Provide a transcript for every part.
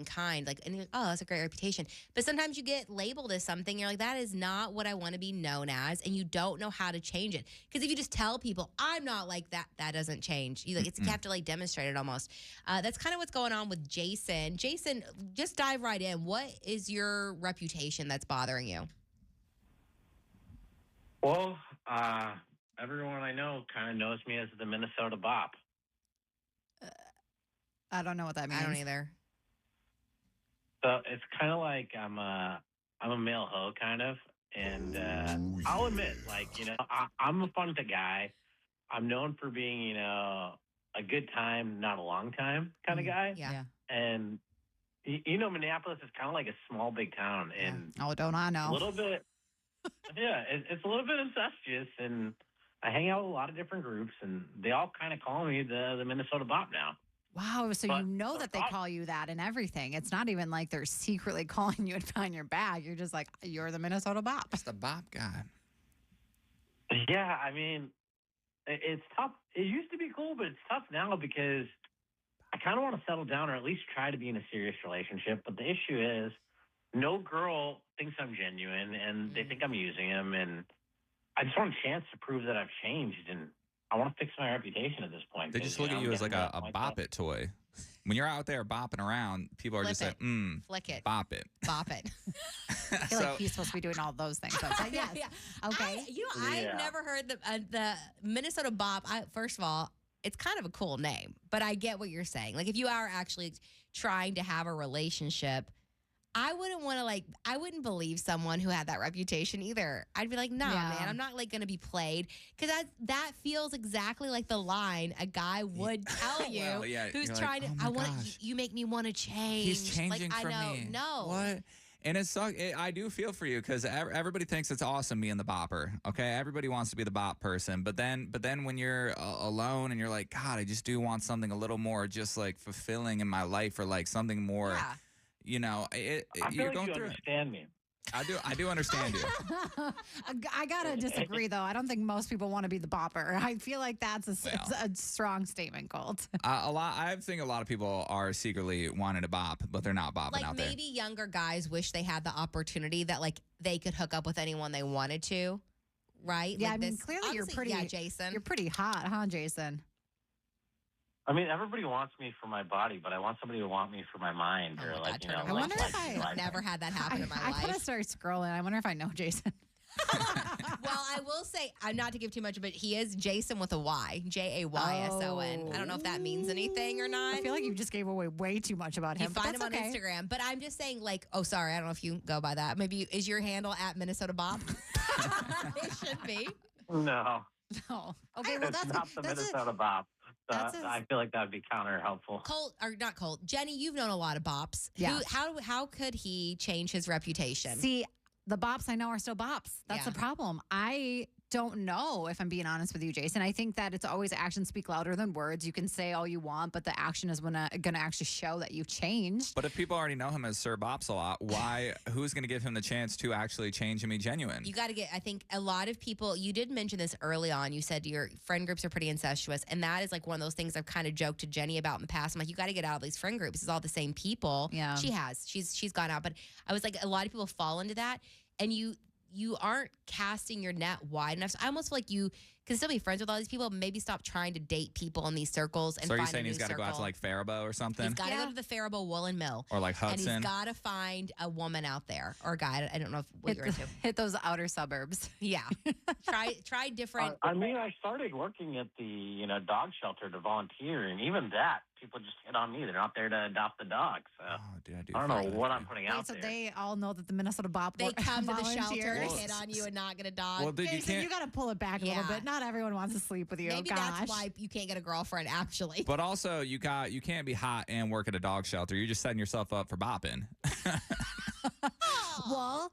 and kind. Like, and you're like, oh, that's a great reputation. But sometimes you get labeled as something. You're like, that is not what I want to be known as, and you don't know how to change it. Because if you just tell people I'm not like that, that doesn't change. You have to like demonstrate it almost. That's kind of what's going on with Jason. Jason, just dive right in. What is your reputation that's bothering you? Well, everyone I know kind of knows me as the Minnesota Bop. I don't know what that means. I don't either. So it's kind of like I'm a male hoe, kind of. And I'll admit, like, I'm a fun guy. I'm known for being, a good time, not a long time kind of guy. Yeah. And, Minneapolis is kind of like a small, big town. And oh, don't I know? A little bit. Yeah, it's a little bit incestuous. And I hang out with a lot of different groups. And they all kind of call me the Minnesota Bop now. Wow, so you know that they call you that and everything. It's not even like they're secretly calling you behind your back. You're just like, you're the Minnesota Bop. It's the Bop guy. Yeah, I mean, it's tough. It used to be cool, but it's tough now because I kind of want to settle down or at least try to be in a serious relationship. But the issue is no girl thinks I'm genuine, and they think I'm using them. And I just want a chance to prove that I've changed, and I want to fix my reputation at this point. They just look at you as like a bop it toy. When you're out there bopping around, people are just like, flick it, bop it. Bop it. I feel like he's supposed to be doing all those things. So like, yes. Yeah. Okay. I've never heard the Minnesota Bop. First of all, it's kind of a cool name, but I get what you're saying. Like if you are actually trying to have a relationship, I wouldn't believe someone who had that reputation either. I'd be like, nah, man, I'm not like going to be played. Because that feels exactly like the line a guy would tell you who's trying to, you make me want to change. He's changing like, for me. No. What? And I do feel for you because everybody thinks it's awesome being the bopper. Okay, everybody wants to be the bop person, but then when you're alone and you're like, God, I just do want something a little more just like fulfilling in my life or like something more. Yeah. I feel like you understand me. I do understand you. I gotta disagree though. I don't think most people want to be the bopper. I feel like that's a strong statement, Colt. I think a lot of people are secretly wanting to bop, but they're not bopping out there. Like maybe younger guys wish they had the opportunity that like they could hook up with anyone they wanted to, right? Yeah, like I mean clearly you're pretty. Yeah, Jason. You're pretty hot, huh, Jason? I mean, everybody wants me for my body, but I want somebody to want me for my mind. Oh or my like, God, I wonder if I've never had that happen in my life. I gotta start scrolling. I wonder if I know Jason. Well, I will say, I'm not to give too much, but he is Jason with a Y, Jayson. I don't know if that means anything or not. I feel like you just gave away way too much about him. You find him on Instagram, but I'm just saying, like, oh, sorry, I don't know if you go by that. Maybe is your handle at Minnesota Bop? It should be. No. No. Okay, well it's not the Minnesota Bop. I feel like that would be counter helpful. Colt, or not Colt, Jenny, you've known a lot of bops. Yeah. How could he change his reputation? See, the bops I know are still bops. That's the problem. I don't know, if I'm being honest with you, Jason. I think that it's always actions speak louder than words. You can say all you want, but the action is going to actually show that you've changed. But if people already know him as Sir Bops a lot, who's going to give him the chance to actually change and be genuine? You got to I think a lot of people, you did mention this early on. You said your friend groups are pretty incestuous. And that is like one of those things I've kind of joked to Jenny about in the past. I'm like, you got to get out of these friend groups. It's all the same people. Yeah. She has. She's gone out. But I was like, a lot of people fall into that. And you aren't casting your net wide enough. So I almost feel like you can still be friends with all these people, maybe stop trying to date people in these circles. And so are you find saying a he's got to go out to like Faribault or something? He's got to go to the Faribault Woolen Mill. Or like Hudson. And he's got to find a woman out there or a guy. I don't know what you're into. Hit those outer suburbs. Yeah. Try different. I mean, I started working at the dog shelter to volunteer, and even that, people just hit on me. They're not there to adopt the dog. So I don't know what I'm putting out so there. they all know that the Minnesota Bop They come to the shelter, volunteers. hit on you, and not get a dog. Well, dude, you got to pull it back a little bit. Not everyone wants to sleep with you. Maybe that's why you can't get a girlfriend, actually. But also, you can't be hot and work at a dog shelter. You're just setting yourself up for bopping. Well,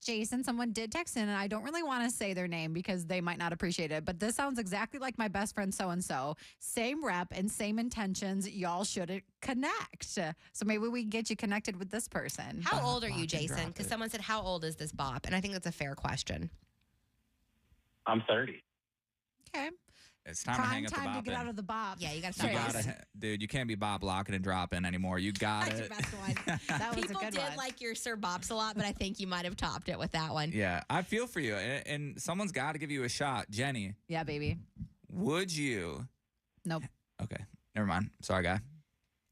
Jason, someone did text in, and I don't really want to say their name because they might not appreciate it, but this sounds exactly like my best friend so-and-so. Same rep and same intentions. Y'all should connect. So maybe we can get you connected with this person. How old are you, Jason? Because someone said, how old is this Bop? And I think that's a fair question. I'm 30. Okay. It's time to Prime hang up the time to bop get in. out of the bop. Yeah, you got to You stop. gotta, dude. You can't be bop locking and dropping anymore. You got That's it. your best one. That was People a good did one. like your Sir Bops a lot, but I think you might have topped it with that one. Yeah, I feel for you, and someone's got to give you a shot. Jenny, Yeah, baby. would you? Nope. Okay, never mind. Sorry, guy.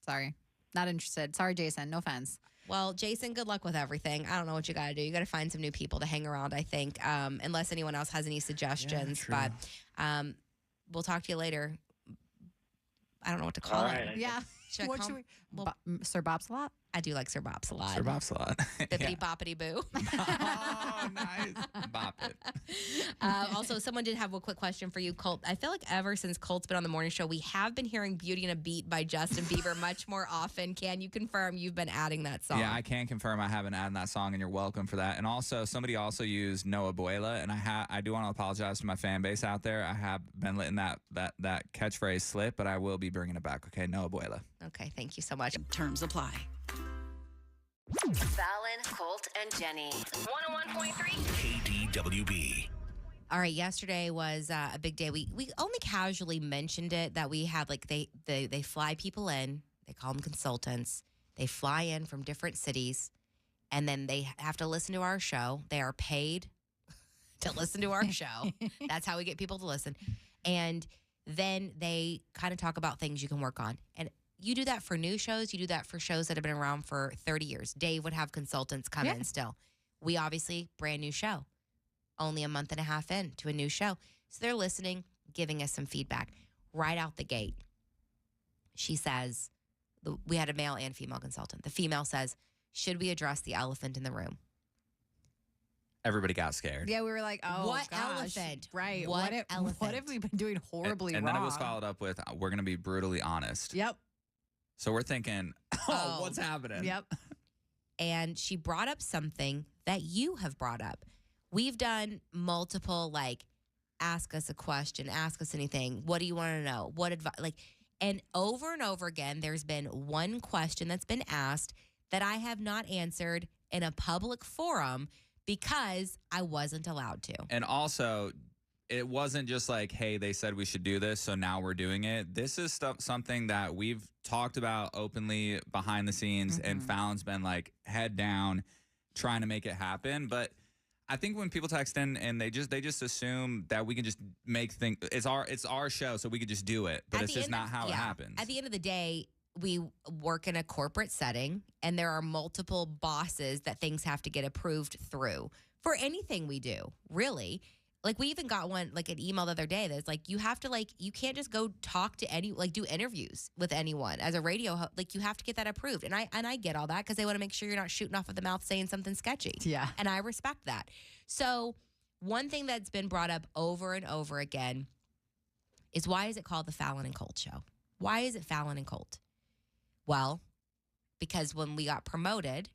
Sorry. Not interested. Sorry, Jason. No offense. Well, Jason, good luck with everything. I don't know what you got to do. You got to find some new people to hang around, I think, unless anyone else has any suggestions. true. But we'll talk to you later. I don't know what to call All it. right. Yeah. Should I What call should him? we? Well, Sir Bop's a lot. I do like Sir Bops a lot. Sir Bop's a lot. Bippity boppity boo. Oh, nice. Bop it. Also, someone did have a quick question for you, Colt. I feel like ever since Colt's been on the morning show, we have been hearing Beauty and a Beat by Justin Bieber much more often. Can you confirm you've been adding that song? Yeah, I can confirm I haven't added that song, and you're welcome for that. And also, somebody also used No Abuela, and I do want to apologize to my fan base out there. I have been letting that catchphrase slip, but I will be bringing it back. Okay, No Abuela. Okay, thank you so much. Terms apply. Fallon, Colt, and Jenny. 101.3 KDWB. All right, yesterday was a big day. We only casually mentioned it that we have like they fly people in. They call them consultants. They fly in from different cities, and then they have to listen to our show. They are paid to listen to our show. That's how we get people to listen. And then they kind of talk about things you can work on. And you do that for new shows. You do that for shows that have been around for 30 years. Dave would have consultants come in still. We obviously, brand new show. Only a month and a half in to a new show. So they're listening, giving us some feedback. Right out the gate, she says, we had a male and female consultant. The female says, should we address the elephant in the room? Everybody got scared. Yeah, we were like, oh, What gosh. elephant? Right. What What elephant? have we been doing horribly and wrong? then it was followed up with, we're going to be brutally honest. Yep. So we're thinking, Oh. what's happening? Yep. And she brought up something that you have brought up. We've done multiple, like, ask us a question, ask us anything. What do you want to know? What advice? Like, and over again, there's been one question that's been asked that I have not answered in a public forum because I wasn't allowed to. And also, it wasn't just like, hey, they said we should do this, so now we're doing it. This is something that we've talked about openly behind the scenes, and Fallon's been like head down trying to make it happen. But I think when people text in and they just assume that we can just make things, it's our show, so we could just do it. But At it's the just end not of- how it yeah. happens. At the end of the day, we work in a corporate setting and there are multiple bosses that things have to get approved through for anything we do, really. Like we even got one, like an email the other day that's like, you have to you can't just go talk to do interviews with anyone as a radio host. Like you have to get that approved. And I get all that because they want to make sure you're not shooting off of the mouth saying something sketchy. Yeah. And I respect that. So one thing that's been brought up over and over again is why is it called the Fallon and Colt Show? Why is it Fallon and Colt? Well, because when we got promoted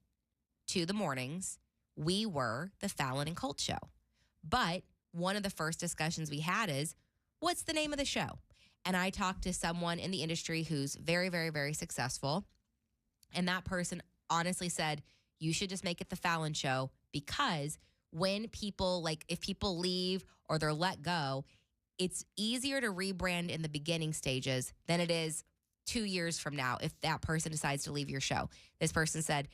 to the mornings, we were the Fallon and Colt Show. But one of the first discussions we had is, what's the name of the show? And I talked to someone in the industry who's very, very, very successful. And that person honestly said, you should just make it the Fallon Show because when people, if people leave or they're let go, it's easier to rebrand in the beginning stages than it is 2 years from now if that person decides to leave your show. This person said,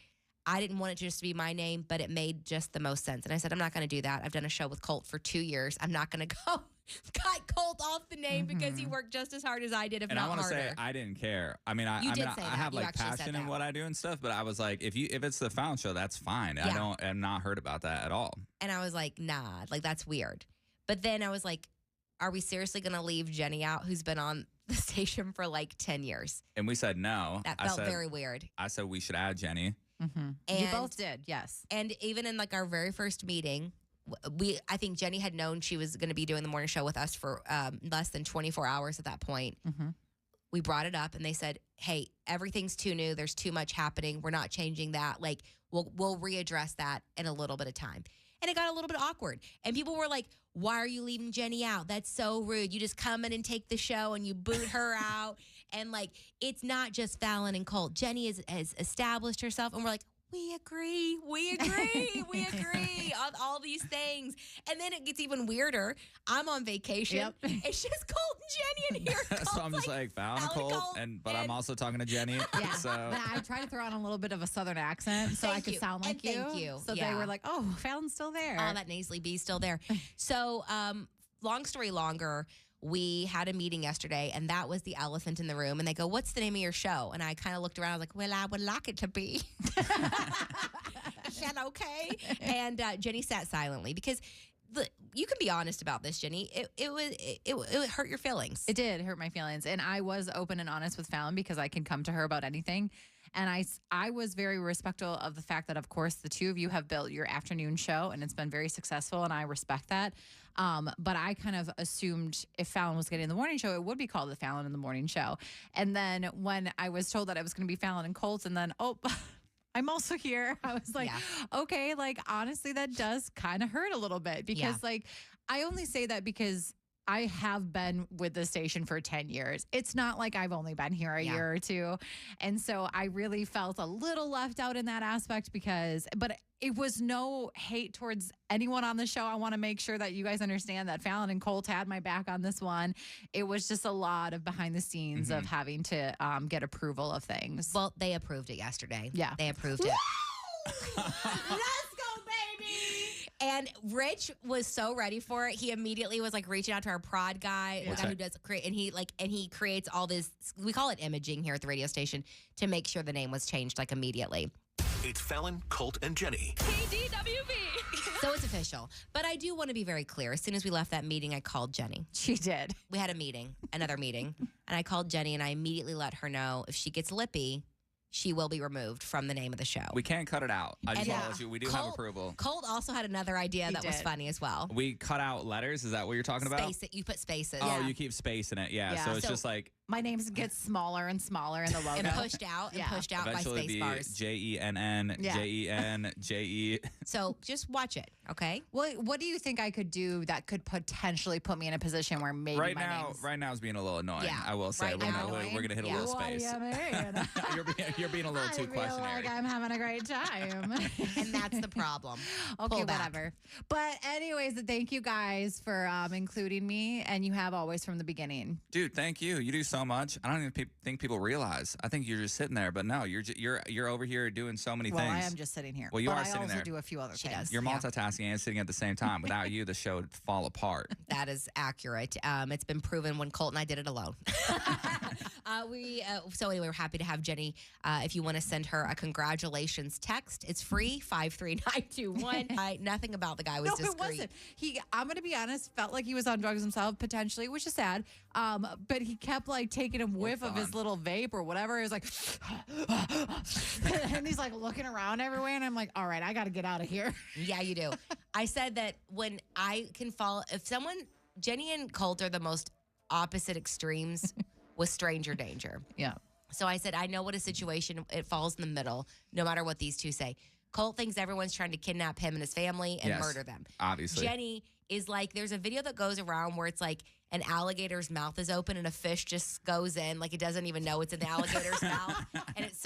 I didn't want it just to be my name, but it made just the most sense. And I said, I'm not going to do that. I've done a show with Colt for 2 years. I'm not going to go cut Colt off the name because he worked just as hard as I did, if and not I want to harder. say I didn't care. I mean, I You did mean, say I that. have You like actually said passion in that. what I do and stuff. But I was like, if it's the Fallon Show, that's fine. Yeah. I'm not hurt about that at all. And I was like, nah, that's weird. But then I was like, are we seriously going to leave Jenny out, who's been on the station for 10 years? And we said no. That felt very weird. I said we should add Jenny. Mm-hmm. And You both did, yes. And even in our very first meeting, I think Jenny had known she was going to be doing the morning show with us for less than 24 hours at that point. Mm-hmm. We brought it up and they said, hey, everything's too new. There's too much happening. We're not changing that. We'll readdress that in a little bit of time. And it got a little bit awkward. And people were like, why are you leaving Jenny out? That's so rude. You just come in and take the show and you boot her out. And it's not just Fallon and Colt. Jenny has established herself. And we're like, we agree on all these things. And then it gets even weirder. I'm on vacation. Yep. It's just Colt and Jenny in here. So I'm just like Fallon and Colt, but I'm also talking to Jenny. Yeah. So But I tried to throw on a little bit of a Southern accent so I Thank could you. sound like And you. thank you. So they Yeah. were like, oh, Fallon's still there. All that nasally B still there. So, long story longer, we had a meeting yesterday, and that was the elephant in the room. And they go, "What's the name of your show?" And I kind of looked around. I was like, "Well, I would like it to be." Is that okay? And Jenny sat silently because you can be honest about this, Jenny. It hurt your feelings. It did hurt my feelings. And I was open and honest with Fallon because I can come to her about anything. And I was very respectful of the fact that, of course, the two of you have built your afternoon show and it's been very successful. And I respect that. But I kind of assumed if Fallon was getting the morning show, it would be called the Fallon in the Morning Show. And then when I was told that it was going to be Fallon and Colt, and then, I'm also here. I was like, okay, like, honestly, that does kind of hurt a little bit because, like, I only say that because I have been with the station for 10 years. It's not like I've only been here a year or two. And so I really felt a little left out in that aspect but it was no hate towards anyone on the show. I want to make sure that you guys understand that Fallon and Colt had my back on this one. It was just a lot of behind the scenes of having to get approval of things. Well, they approved it yesterday. Yeah. They approved it. Let's go, baby! And Rich was so ready for it. He immediately was like reaching out to our prod guy, the guy who does create, and he creates all this. We call it imaging here at the radio station to make sure the name was changed like immediately. It's Fallon, Colt, and Jenny. KDWB. So it's official. But I do want to be very clear. As soon as we left that meeting, I called Jenny. She did. We had a meeting, another meeting, and I called Jenny and I immediately let her know if she gets lippy, she will be removed from the name of the show. we can't cut it out. I just And, want to let you. We do have approval. Colt also had another idea that was did. funny as well. We cut out letters. Is that what you're talking about? Space it. You put spaces. Oh, you keep space in it. Yeah. So it's just like My name gets smaller and smaller in the logo. And pushed out by eventually space be bars. JENN, JEN, JE. So just watch it, okay? What do you think I could do that could potentially put me in a position where maybe Right my now, name's... right now is being a little annoying. Yeah. I will say Right we're now. gonna hit a little What do space. you mean? you're being a little too I feel questionary. like I'm having a great time. And that's the problem. Okay, Pull back. whatever. But anyways, thank you guys for including me, and you have always from the beginning. Dude, thank you. You do so much. I don't even think people realize. I think you're just sitting there, but no, you're over here doing so many Well, things. I am just sitting here. Well, you but are sitting I also there. do a few other She things. does. You're Yeah. multitasking and sitting at the same time. Without you, the show would fall apart. That is accurate. It's been proven when Colt and I did it alone. So anyway, we're happy to have Jenny. If you want to send her a congratulations text, it's free, 53921. Nothing about the guy was No, discreet. it wasn't. I'm going to be honest, felt like he was on drugs himself, potentially, which is sad. But he kept like taking a whiff of his fun. little vape or whatever. He was like, and he's like looking around everywhere. And I'm like, all right, I got to get out of here. Yeah, you do. I said that when I can fall, Jenny and Colt are the most opposite extremes with stranger danger. Yeah. So I said, I know what a situation, it falls in the middle, no matter what these two say. Colt thinks everyone's trying to kidnap him and his family and Yes, murder them. Obviously. Jenny is like, there's a video that goes around where it's like an alligator's mouth is open and a fish just goes in, like it doesn't even know it's in the alligator's mouth. And it's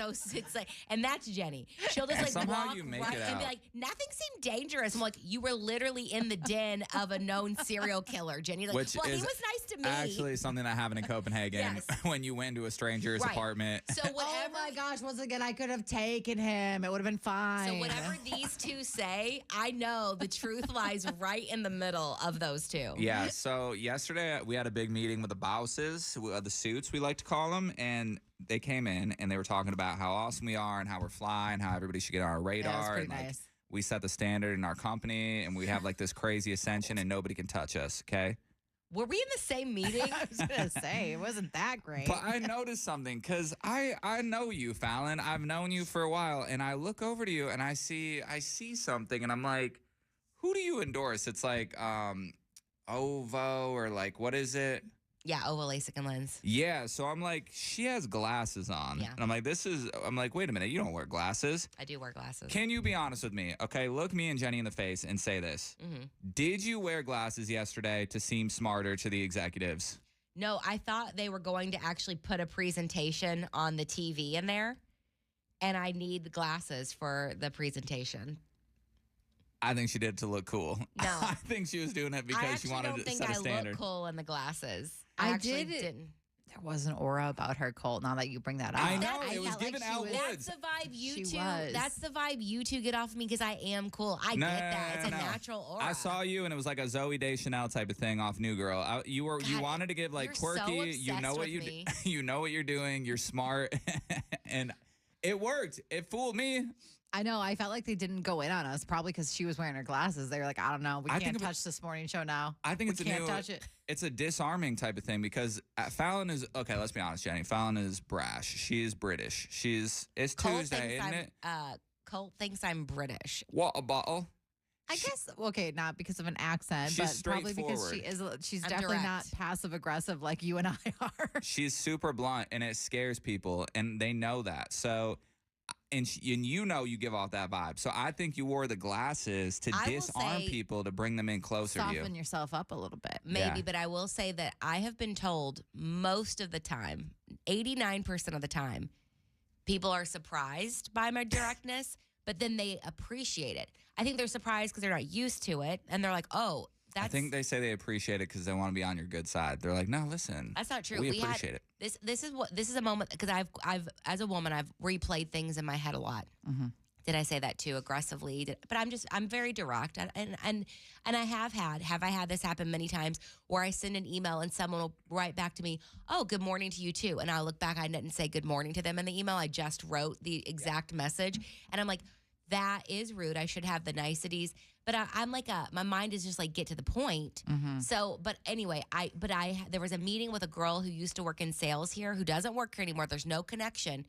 like, and that's Jenny. She'll just And like somehow walk you make right it and be out. like, nothing seemed dangerous. I'm like, you were literally in the den of a known serial killer, Jenny. Like, Which well, he is was nice to me. Actually, something that happened in Copenhagen Yes. when you went to a stranger's Right. apartment. So Oh whatever. my gosh, once again, I could have taken him. It would have been fine. So whatever these two say, I know the truth lies right in the middle of those two. Yeah, so yesterday we had a big meeting with the bosses, the suits we like to call them, and they came in and they were talking about how awesome we are and how we're flying, how everybody should get on our radar. Yeah, it was pretty and like, nice. we set the standard in our company and we have like this crazy ascension and nobody can touch us, okay? Were we in the same meeting? I was going to say, it wasn't that great. But I noticed something because I know you, Fallon. I've known you for a while, and I look over to you and I see something, and I'm like, who do you endorse? It's like Ovo or like what is it? Yeah, oval LASIK and lens. Yeah, so I'm like, she has glasses on. Yeah. And I'm like, wait a minute, you don't wear glasses. I do wear glasses. Can you be honest with me? Okay, look me and Jenny in the face and say this. Mm-hmm. Did you wear glasses yesterday to seem smarter to the executives? No, I thought they were going to actually put a presentation on the TV in there. and I need the glasses for the presentation. I think she did it to look cool. No. I think she was doing it I because she actually wanted don't to think set a I standard. look cool in the glasses. I actually did it. didn't. There was an aura about her, Colt. Now that you bring that up, I know, I it was felt like giving she Al was- Woods. That's the vibe you She two. was. That's the vibe you two get off of me because I am cool. I No, get that. It's a no. natural aura. I saw you, and it was like a Zoe Deschanel type of thing off New Girl. You God, wanted to give like you're so quirky. You know obsessed what with you me. you know what you're doing. You're smart, and it worked. It fooled me. I know. I felt like they didn't go in on us, probably because she was wearing her glasses. They were like, I don't know. We I can't think it was- touch this morning show now. I think We it's a can't new. touch it. It's a disarming type of thing because Fallon is okay. Let's be honest, Jenny. Fallon is brash. She is British. It's Colt Tuesday, thinks isn't I'm, it? Colt thinks I'm British. What a bottle. I guess okay, not because of an accent, She's but probably because she's I'm definitely not direct. passive aggressive like you and I are. She's super blunt, and it scares people, and they know that. So. And you know you give off that vibe. So I think you wore the glasses to I will disarm say- people to bring them in closer to you. Soften yourself up a little bit. Maybe, Yeah. but I will say that I have been told most of the time, 89% of the time, people are surprised by my directness, but then they appreciate it. I think they're surprised because they're not used to it, and they're like, "Oh, that's." I think they say they appreciate it because they want to be on your good side. They're like, no, listen, That's not true. we had- appreciate it. This is a moment because I've as a woman I've replayed things in my head a lot. Mhm. Did I say that too aggressively? But I'm very direct, and I have I had this happen many times where I send an email and someone will write back to me, "Oh, good morning to you too," and I look back, I didn't say good morning to them in the email. I just wrote the exact message, and I'm like, that is rude. I should have the niceties. But I'm like my mind is just like get to the point. Mhm. So, but anyway, there was a meeting with a girl who used to work in sales here who doesn't work here anymore. There's no connection.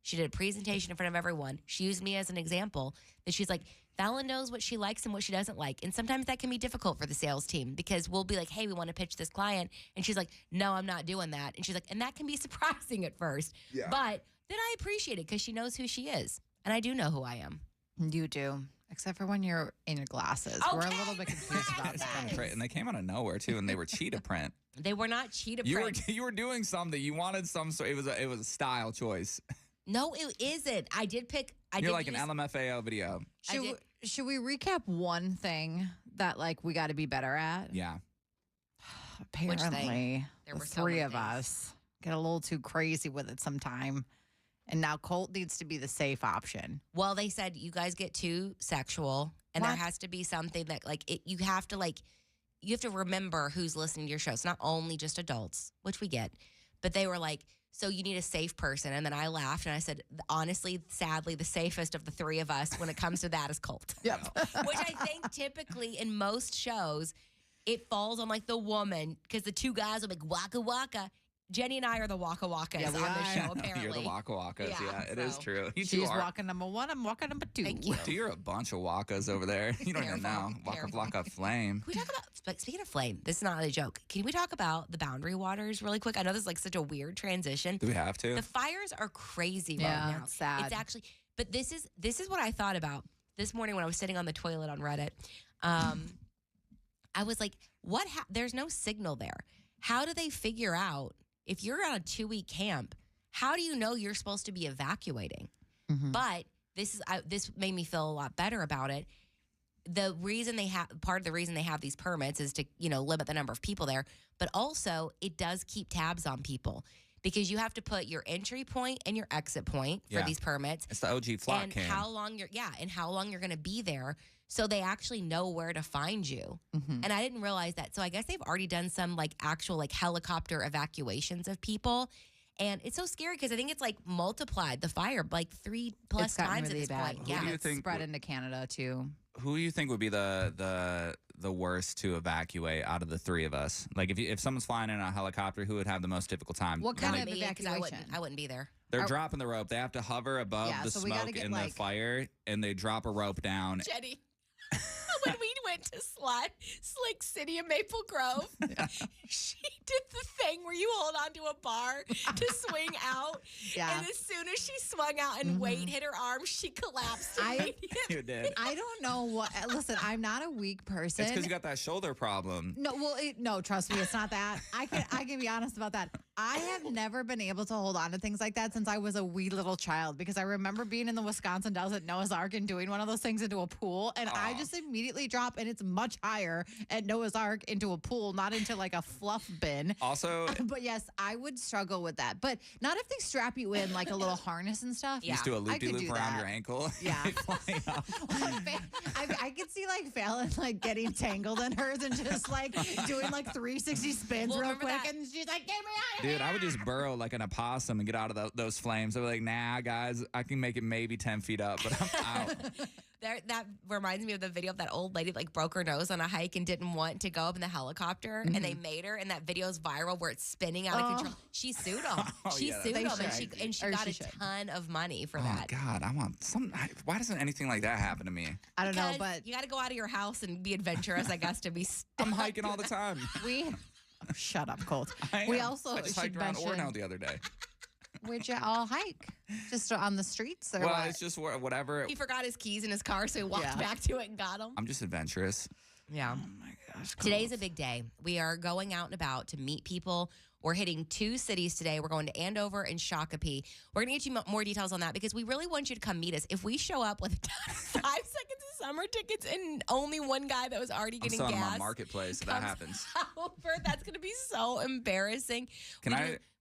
She did a presentation in front of everyone. She used me as an example that she's like, Fallon knows what she likes and what she doesn't like. And sometimes that can be difficult for the sales team because we'll be like, hey, we want to pitch this client. And she's like, no, I'm not doing that. And she's like, and that can be surprising at first. Yeah. But then I appreciate it because she knows who she is. And I do know who I am. You do. Except for when you're in your glasses. We're a Okay. little bit confused about It's kind that. of crazy. And they came out of nowhere too, and they were cheetah print. They were not cheetah You were print. you were doing something. You wanted some sort. It was a style choice. No, it isn't. I did pick. You're like an LMFAO video. Should we recap one thing that like we got to be better at? Yeah. Which thing? Apparently, There the were so three many of things. us get a little too crazy with it sometime. And now Colt needs to be the safe option. Well, they said you guys get too sexual, and there What? has to be something that like it. You have to remember who's listening to your show. It's not only just adults, which we get, but they were like, so you need a safe person. And then I laughed and I said, honestly, sadly, the safest of the three of us when it comes to that is Colt. Yep. Which I think typically in most shows, it falls on like the woman because the two guys will be like waka waka. Jenny and I are the waka wakas Yeah, on we this are. show, apparently. You're the waka wakas. Yeah, Yeah, it is so- true. You two She's are. walking number one. I'm walking number two. Thank you. You're a bunch of wakas over there. You don't even know. Careful, Waka careful. flocka flame. Can we talk about, but speaking of flame, this is not a joke. Can we talk about the boundary waters really quick? I know this is like such a weird transition. Do we have to? The fires are crazy Yeah, right now. it's sad. It's actually, but this is what I thought about this morning when I was sitting on the toilet on Reddit. I was like, there's no signal there. How do they figure out if you're on a 2-week camp, how do you know you're supposed to be evacuating? Mhm. But this made me feel a lot better about it. The reason part of the reason they have these permits is to, limit the number of people there, but also it does keep tabs on people because you have to put your entry point and your exit point for Yeah. these permits It's the OG flock and cam. how long you're going to be there so they actually know where to find you. Mhm. And I didn't realize that. So I guess they've already done some like actual like helicopter evacuations of people. And it's so scary because I think it's like multiplied the fire like 3+ It's gotten times really at this bad. point. Who Yeah. do you It's think spread w- into Canada too. Who do you think would be the worst to evacuate out of the three of us? Like if someone's flying in a helicopter, who would have the most difficult time? What Not kind of me, 'cause evacuation? I wouldn't be there. They're Are- dropping the rope. They have to hover above Yeah, the so we gotta smoke get, and the like- fire, and they drop a rope down. Jenny, when we went to Slick City of Maple Grove, she did the thing where you hold on to a bar to swing out. Yeah. And as soon as she swung out and weight hit her arm, she collapsed. You did. I don't know what. Listen, I'm not a weak person. It's because you got that shoulder problem. No, well, no, trust me, it's not that. I can be honest about that. I have never been able to hold on to things like that since I was a wee little child because I remember being in the Wisconsin Dells at Noah's Ark and doing one of those things into a pool. And I just immediately drop and it's much higher at Noah's Ark into a pool, not into like a fluff bin. Also, But yes, I would struggle with that. But not if they strap you in like a little harness and stuff. Yeah. just do a I could loop-de-loop do around that. your ankle. Yeah. Fly up. I could see like Fallon like getting tangled in hers and just like doing like 360 spins Well, real remember quick. that- And she's like, get me out of Dude, here. I would just burrow like an opossum and get out of those flames. I'd be like, nah, guys, I can make it maybe 10 feet up, but I'm out. That reminds me of the video of that old lady like broke her nose on a hike and didn't want to go up in the helicopter, and they made her, and that video's viral where it's spinning out of control. She sued them. She yeah, sued they them, should. and she Or got she a should. ton of money for Oh, that. God, I want some. Why doesn't anything like that happen to me? I don't know, Because but you got to go out of your house and be adventurous, I guess, to be. I'm hiking all the time. we shut up, Colt. I We am. also I just should hiked around mention Orono the other day. where'd you all hike? Just on the streets or Well, what? it's just whatever. He forgot his keys in his car, so he walked Yeah. back to it and got them. I'm just adventurous. Yeah. Oh my gosh. Today's a Colt. big day. We are going out and about to meet people. We're hitting 2 cities today. We're going to Andover and Shakopee. We're going to get you more details on that because we really want you to come meet us. If we show up with 5 seconds of summer tickets and only one guy that was already I'm getting selling them gas on Marketplace if that comes happens. over, that's going to be so embarrassing.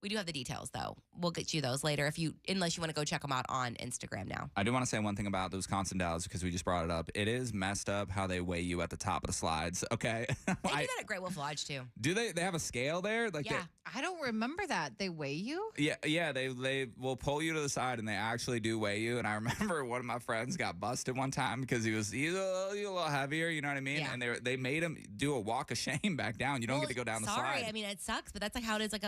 We do have the details though. We'll get you those later unless you want to go check them out on Instagram now. I do want to say one thing about the Wisconsin Dells because we just brought it up. It is messed up how they weigh you at the top of the slides. Okay. They do that at Great Wolf Lodge too. Do they have a scale there? Like Yeah. I don't remember that. They weigh you? Yeah, they will pull you to the side and they actually do weigh you. And I remember one of my friends got busted one time because he's a little heavier, you know what I mean? Yeah. And they made him do a walk of shame back down. You don't get to go down the Sorry, slide. I mean it sucks, but that's like how it is like